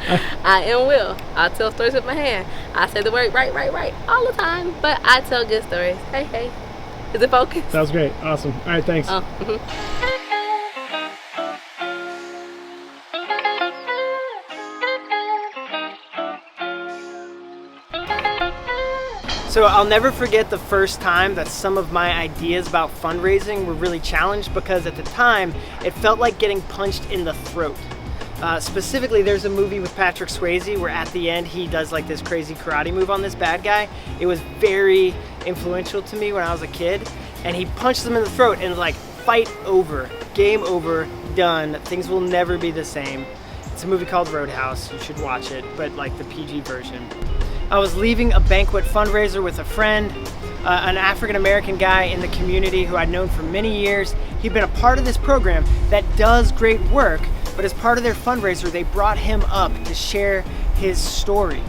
I am Will. I tell stories with my hand. I say the word right all the time, but I tell good stories. Hey. Is it focused? Sounds great. Awesome. All right, thanks. So I'll never forget the first time that some of my ideas about fundraising were really challenged, because at the time it felt like getting punched in the throat. Specifically, there's a movie with Patrick Swayze where at the end he does like this crazy karate move on this bad guy. It was very influential to me when I was a kid, and he punched him in the throat and like, fight over, game over, done, things will never be the same. It's a movie called Roadhouse, you should watch it, but like the PG version. I was leaving a banquet fundraiser with a friend, an African-American guy in the community who I'd known for many years. He'd been a part of this program that does great work, but as part of their fundraiser, they brought him up to share his story.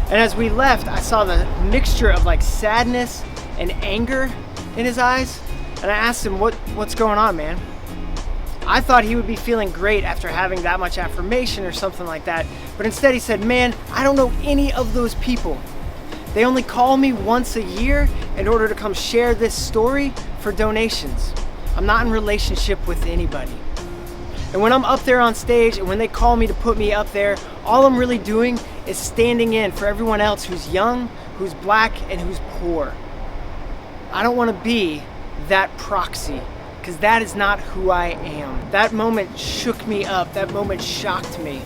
And as we left, I saw the mixture of like sadness and anger in his eyes, and I asked him, what's going on, man? I thought he would be feeling great after having that much affirmation or something like that, but instead he said, man, I don't know any of those people. They only call me once a year in order to come share this story for donations. I'm not in relationship with anybody. And when I'm up there on stage and when they call me to put me up there, all I'm really doing is standing in for everyone else who's young, who's black, and who's poor. I don't want to be that proxy, because that is not who I am. That moment shook me up. That moment shocked me.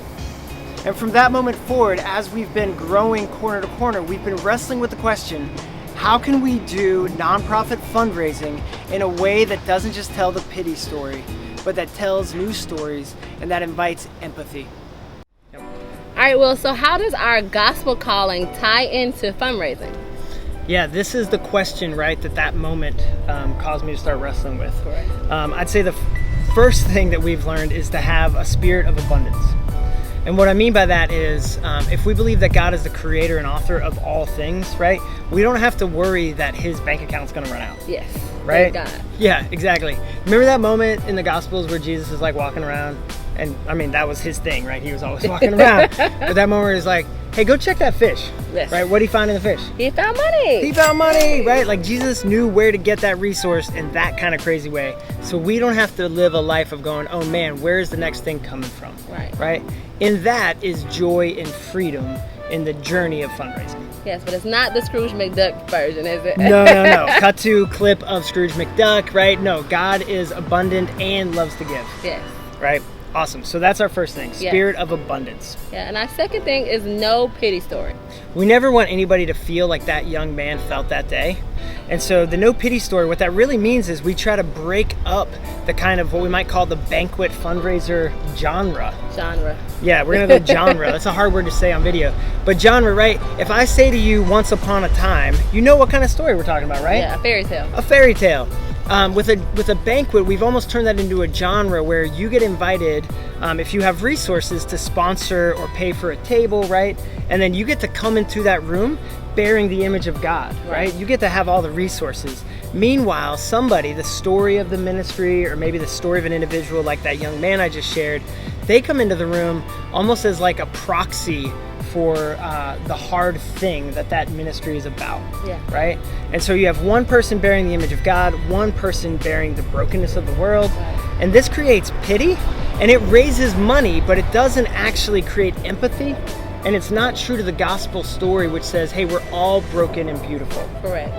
And from that moment forward, as we've been growing corner to corner, we've been wrestling with the question, how can we do nonprofit fundraising in a way that doesn't just tell the pity story, but that tells new stories and that invites empathy? All right, Will, so how does our gospel calling tie into fundraising? Yeah, this is the question, right, that moment caused me to start wrestling with. Correct. I'd say the first thing that we've learned is to have a spirit of abundance. And what I mean by that is, if we believe that God is the creator and author of all things, right, we don't have to worry that his bank account's gonna run out. Yes, right? Thank God. Yeah, exactly. Remember that moment in the Gospels where Jesus is like walking around? And I mean, that was his thing, right? He was always walking around. But that moment is like, hey, go check that fish. Yes. Right? What did he find in the fish? He found money. He found money, right? Like Jesus knew where to get that resource in that kind of crazy way. So we don't have to live a life of going, oh man, where's the next thing coming from? Right. Right? In that is joy and freedom in the journey of fundraising. Yes, but it's not the Scrooge McDuck version, is it? No. Cut to clip of Scrooge McDuck, right? No, God is abundant and loves to give. Yes. Right? Awesome. So that's our first thing, spirit of abundance. Yeah, and our second thing is no pity story. We never want anybody to feel like that young man felt that day. And so the no pity story, what that really means is we try to break up the kind of what we might call the banquet fundraiser genre. Yeah, we're gonna go genre. That's a hard word to say on video. But genre, right? If I say to you once upon a time, you know what kind of story we're talking about, right? Yeah, a fairy tale. A fairy tale. With a banquet, we've almost turned that into a genre where you get invited, if you have resources, to sponsor or pay for a table, right? And then you get to come into that room bearing the image of God, right? You get to have all the resources. Meanwhile, somebody, the story of the ministry, or maybe the story of an individual like that young man I just shared, they come into the room almost as like a proxy for the hard thing that ministry is about, right? And so you have one person bearing the image of God, one person bearing the brokenness of the world, and this creates pity, and it raises money, but it doesn't actually create empathy, and it's not true to the gospel story, which says, hey, we're all broken and beautiful. Correct.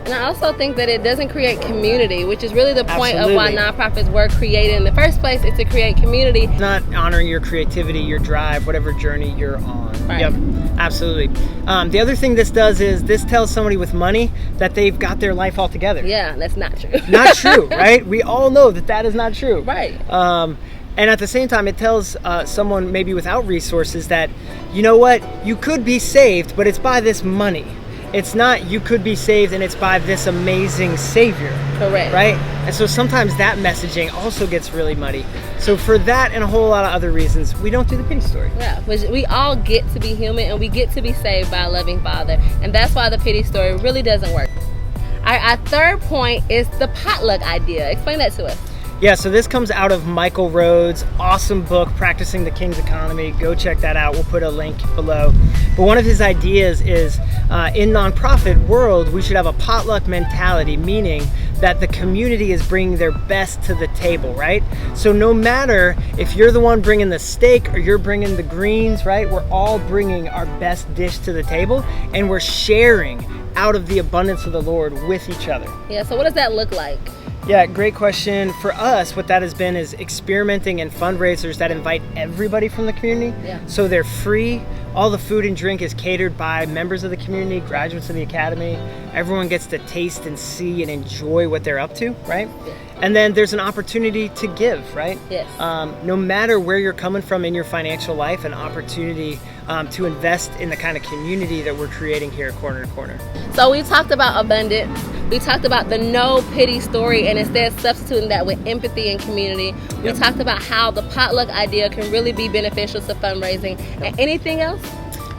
And I also think that it doesn't create community, which is really the point of why nonprofits were created in the first place, is to create community. It's not honoring your creativity, your drive, whatever journey you're on. Right. Yep, absolutely. The other thing this does is this tells somebody with money that they've got their life all together. Yeah, that's not true. Not true, right? We all know that is not true. Right. And at the same time, it tells someone maybe without resources that, you know what, you could be saved, but it's by this money. It's not you could be saved and it's by this amazing Savior. Correct. Right? And so sometimes that messaging also gets really muddy. So for that and a whole lot of other reasons, we don't do the pity story. Yeah, we all get to be human and we get to be saved by a loving Father. And that's why the pity story really doesn't work. Our third point is the potluck idea. Explain that to us. Yeah, so this comes out of Michael Rhodes' awesome book, Practicing the King's Economy. Go check that out. We'll put a link below. But one of his ideas is in nonprofit world, we should have a potluck mentality, meaning that the community is bringing their best to the table, right? So no matter if you're the one bringing the steak or you're bringing the greens, right? We're all bringing our best dish to the table, and we're sharing out of the abundance of the Lord with each other. Yeah, so what does that look like? Yeah, great question. For us, what that has been is experimenting in fundraisers that invite everybody from the community. Yeah. So they're free. All the food and drink is catered by members of the community, graduates of the academy. Everyone gets to taste and see and enjoy what they're up to, right? Yeah. And then there's an opportunity to give, right? Yes. No matter where you're coming from in your financial life, an opportunity to invest in the kind of community that we're creating here at Corner to Corner. So we talked about abundance. We talked about the no pity story, and instead substituting that with empathy and community. We talked about how the potluck idea can really be beneficial to fundraising. And anything else?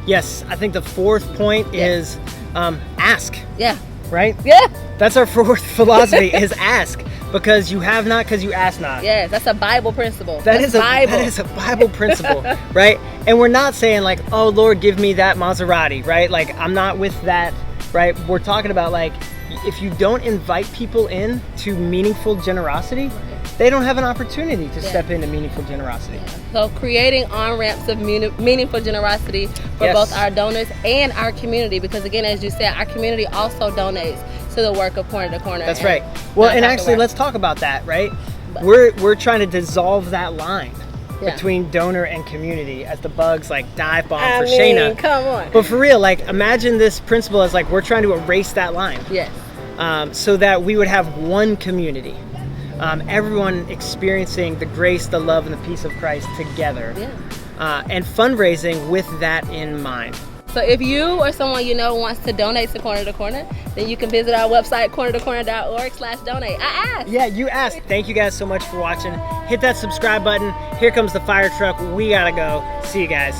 Yes, I think the fourth point is ask. Yeah. Right? Yeah. That's our fourth philosophy is ask. Because you have not, because you ask not. Yes, that's a Bible principle. That is a Bible principle, right? And we're not saying like, oh Lord, give me that Maserati, right? Like I'm not with that, right? We're talking about like, if you don't invite people in to meaningful generosity, they don't have an opportunity to step into meaningful generosity. Yeah. So creating on-ramps of meaningful generosity for both our donors and our community, because again, as you said, our community also donates to the work of Corner to Corner. That's right. Well, and actually, let's talk about that, right? We're trying to dissolve that line between donor and community as the bugs like dive bomb for Shayna. Come on. But for real, like imagine this principle as like we're trying to erase that line. Yes. So that we would have one community. Everyone experiencing the grace, the love, and the peace of Christ together. Yeah. And fundraising with that in mind. So if you or someone you know wants to donate to Corner, then you can visit our website, cornertocorner.org/donate. I asked. Yeah, you asked. Thank you guys so much for watching. Hit that subscribe button. Here comes the fire truck. We gotta go. See you guys.